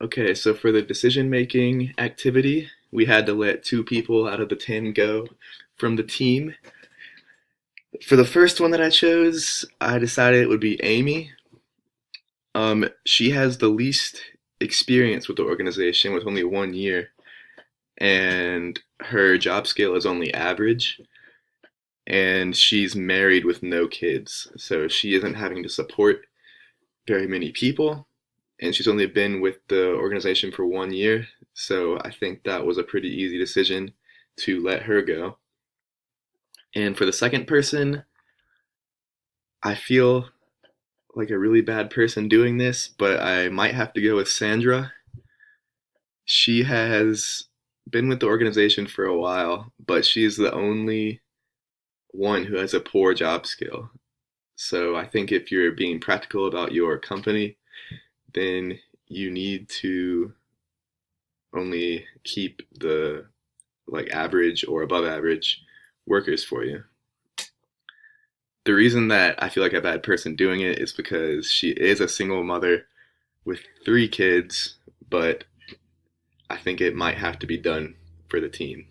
Okay, so for the decision-making activity, we had to let two people out of the 10 go from the team. For the first one that I chose, I decided it would be Amy. She has the least experience with the organization with only 1 year, and her job scale is only average, and she's married with no kids, so she isn't having to support very many people, and she's only been with the organization for 1 year, so I think that was a pretty easy decision to let her go. And for the second person, I feel like a really bad person doing this, but I might have to go with Sandra. She has been with the organization for a while, but she's the only one who has a poor job skill. So I think if you're being practical about your company, then you need to only keep the like average or above average workers for you. The reason that I feel like a bad person doing it is because she is a single mother with 3 kids, but I think it might have to be done for the team.